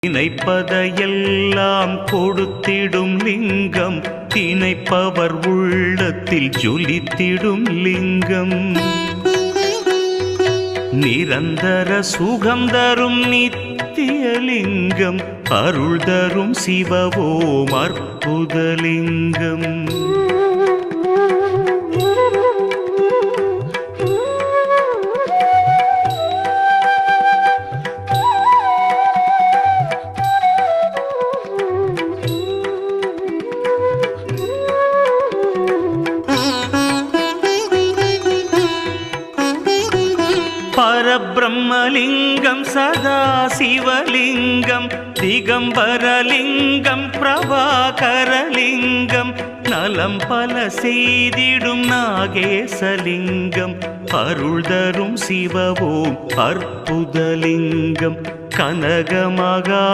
நினைப்பதையெல்லாம் கொடுத்திடும் லிங்கம், நினைப்பவர் உள்ளத்தில் ஜொலித்திடும் லிங்கம். நிரந்தர சுகம் தரும் நித்திய லிங்கம், அருள் தரும் சிவவோம் அற்புதலிங்கம். பரபிரம்மலிங்கம் சதாசிவலிங்கம், திகம்பரலிங்கம் பிரபாகரலிங்கம், நலம் பல செய்திடும் நாகேசலிங்கம், அருள் தரும் சிவவோம் அற்புதலிங்கம். கனகமகா